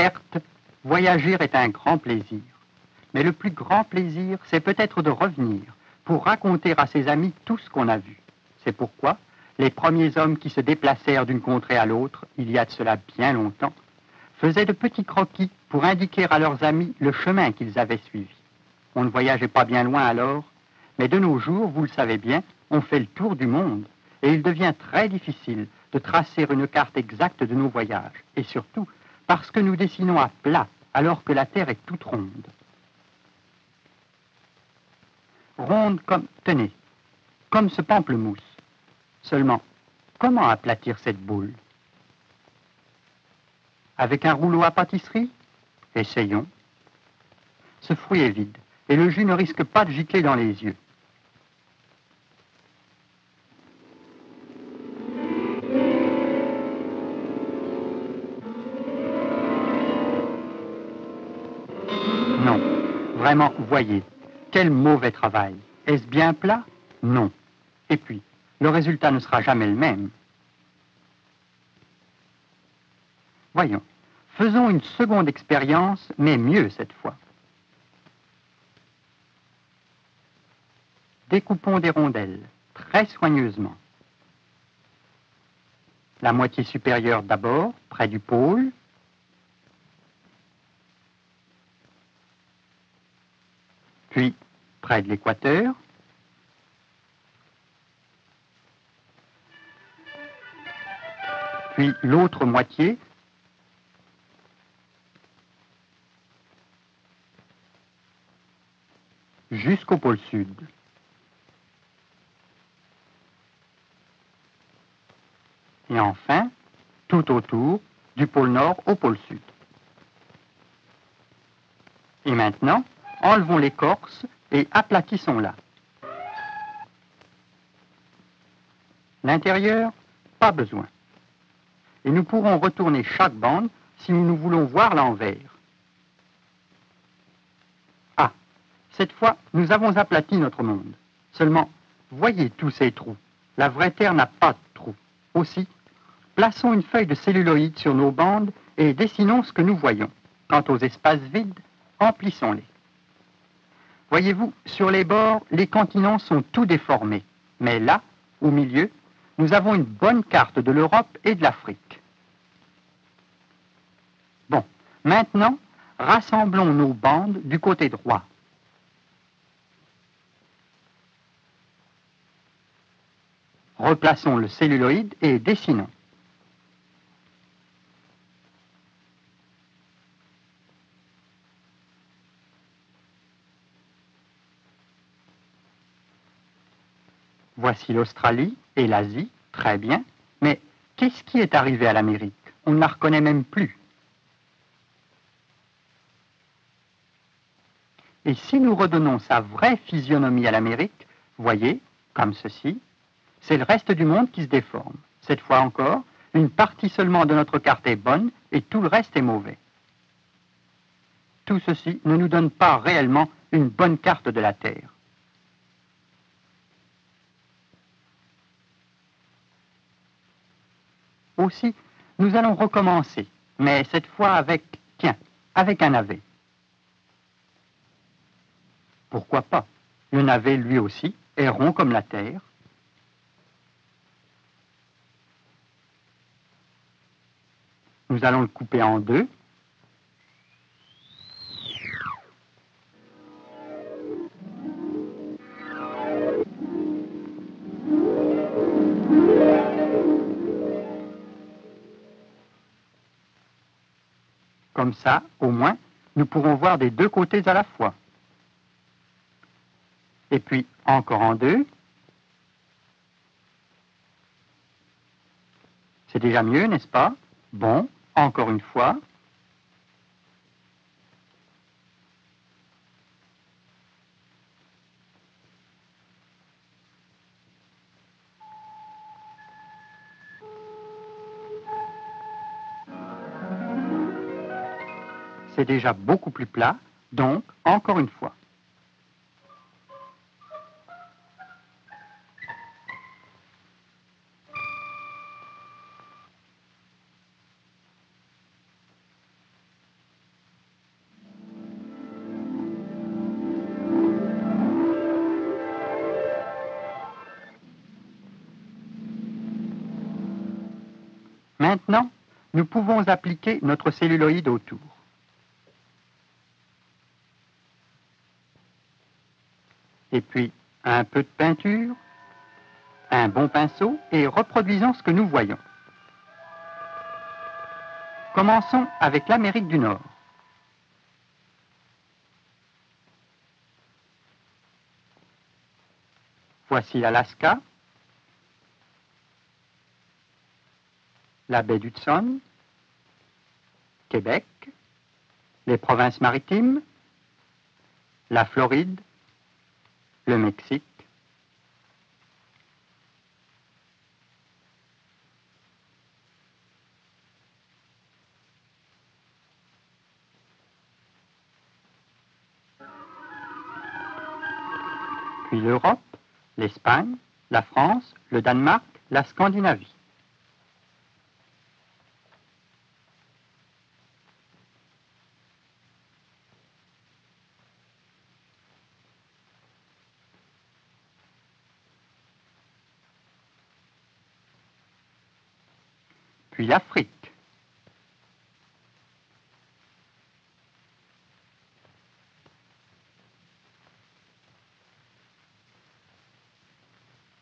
Certes, voyager est un grand plaisir, mais le plus grand plaisir, c'est peut-être de revenir pour raconter à ses amis tout ce qu'on a vu. C'est pourquoi les premiers hommes qui se déplacèrent d'une contrée à l'autre, il y a de cela bien longtemps, faisaient de petits croquis pour indiquer à leurs amis le chemin qu'ils avaient suivi. On ne voyageait pas bien loin alors, mais de nos jours, vous le savez bien, on fait le tour du monde, et il devient très difficile de tracer une carte exacte de nos voyages, et surtout parce que nous dessinons à plat, alors que la Terre est toute ronde. Ronde comme, tenez, comme ce pamplemousse. Seulement, comment aplatir cette boule? Avec un rouleau à pâtisserie? Essayons. Ce fruit est vide, et le jus ne risque pas de gicler dans les yeux. Non, vraiment, voyez, quel mauvais travail. Est-ce bien plat? Non. Et puis, le résultat ne sera jamais le même. Voyons, faisons une seconde expérience, mais mieux cette fois. Découpons des rondelles, très soigneusement. La moitié supérieure d'abord, près du pôle. Puis, près de l'équateur. Puis l'autre moitié, jusqu'au pôle sud. Et enfin, tout autour, du pôle nord au pôle sud. Et maintenant, enlevons l'écorce et aplatissons-la. L'intérieur, pas besoin. Et nous pourrons retourner chaque bande si nous voulons voir l'envers. Ah, cette fois, nous avons aplati notre monde. Seulement, voyez tous ces trous. La vraie Terre n'a pas de trous. Aussi, plaçons une feuille de celluloïd sur nos bandes et dessinons ce que nous voyons. Quant aux espaces vides, remplissons-les. Voyez-vous, sur les bords, les continents sont tout déformés. Mais là, au milieu, nous avons une bonne carte de l'Europe et de l'Afrique. Bon, maintenant, rassemblons nos bandes du côté droit. Replaçons le celluloïd et dessinons. Voici l'Australie et l'Asie, très bien. Mais qu'est-ce qui est arrivé à l'Amérique? On ne la reconnaît même plus. Et si nous redonnons sa vraie physionomie à l'Amérique, voyez, comme ceci, c'est le reste du monde qui se déforme. Cette fois encore, une partie seulement de notre carte est bonne et tout le reste est mauvais. Tout ceci ne nous donne pas réellement une bonne carte de la Terre. Aussi, nous allons recommencer, mais cette fois avec, tiens, avec un navet. Pourquoi pas? Le navet, lui aussi, est rond comme la Terre. Nous allons le couper en deux. Comme ça, au moins, nous pourrons voir des deux côtés à la fois. Et puis, encore en deux. C'est déjà mieux, n'est-ce pas? Bon, encore une fois. C'est déjà beaucoup plus plat, donc, encore une fois. Maintenant, nous pouvons appliquer notre celluloïde autour. Et puis, un peu de peinture, un bon pinceau, et reproduisons ce que nous voyons. Commençons avec l'Amérique du Nord. Voici l'Alaska, la baie d'Hudson, Québec, les provinces maritimes, la Floride, le Mexique. Puis l'Europe, l'Espagne, la France, le Danemark, la Scandinavie. Puis l'Afrique.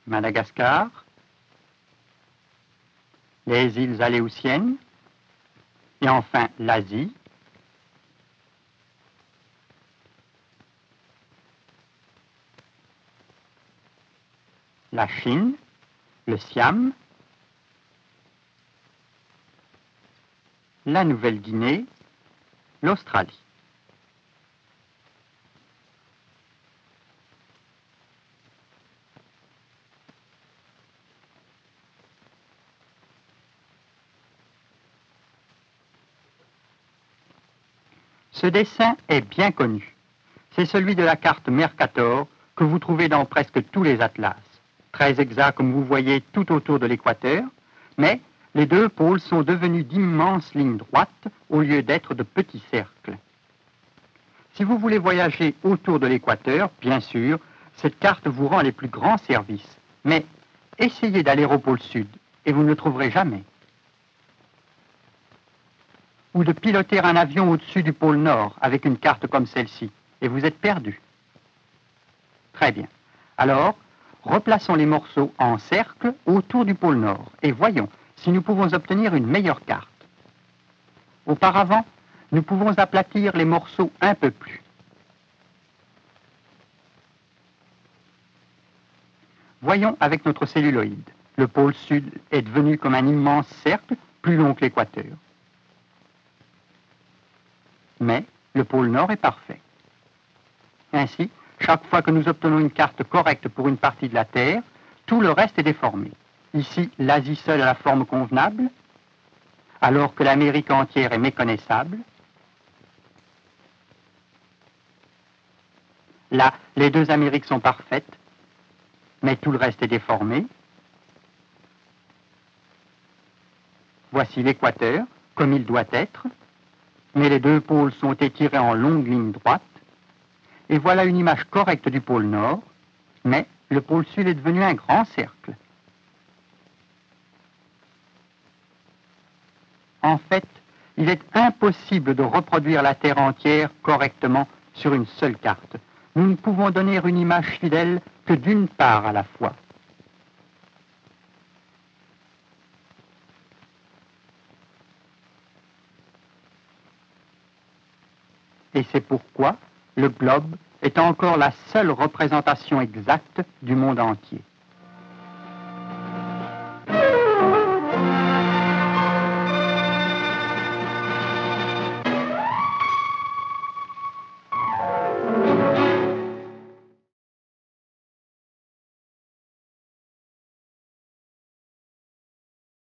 Madagascar, les îles Aléoutiennes, et enfin l'Asie, la Chine, le Siam, la Nouvelle-Guinée, l'Australie. Ce dessin est bien connu. C'est celui de la carte Mercator que vous trouvez dans presque tous les atlas. Très exact comme vous voyez tout autour de l'équateur, mais les deux pôles sont devenus d'immenses lignes droites au lieu d'être de petits cercles. Si vous voulez voyager autour de l'équateur, bien sûr, cette carte vous rend les plus grands services. Mais essayez d'aller au pôle sud et vous ne le trouverez jamais. Ou de piloter un avion au-dessus du pôle Nord avec une carte comme celle-ci, et vous êtes perdu. Très bien. Alors, replaçons les morceaux en cercle autour du pôle Nord, et voyons si nous pouvons obtenir une meilleure carte. Auparavant, nous pouvons aplatir les morceaux un peu plus. Voyons avec notre celluloïde. Le pôle sud est devenu comme un immense cercle, plus long que l'équateur. Mais le pôle Nord est parfait. Ainsi, chaque fois que nous obtenons une carte correcte pour une partie de la Terre, tout le reste est déformé. Ici, l'Asie seule a la forme convenable, alors que l'Amérique entière est méconnaissable. Là, les deux Amériques sont parfaites, mais tout le reste est déformé. Voici l'équateur, comme il doit être, mais les deux pôles sont étirés en longues lignes droites. Et voilà une image correcte du pôle Nord, mais le pôle Sud est devenu un grand cercle. En fait, il est impossible de reproduire la Terre entière correctement sur une seule carte. Nous ne pouvons donner une image fidèle que d'une part à la fois. Et c'est pourquoi le globe est encore la seule représentation exacte du monde entier.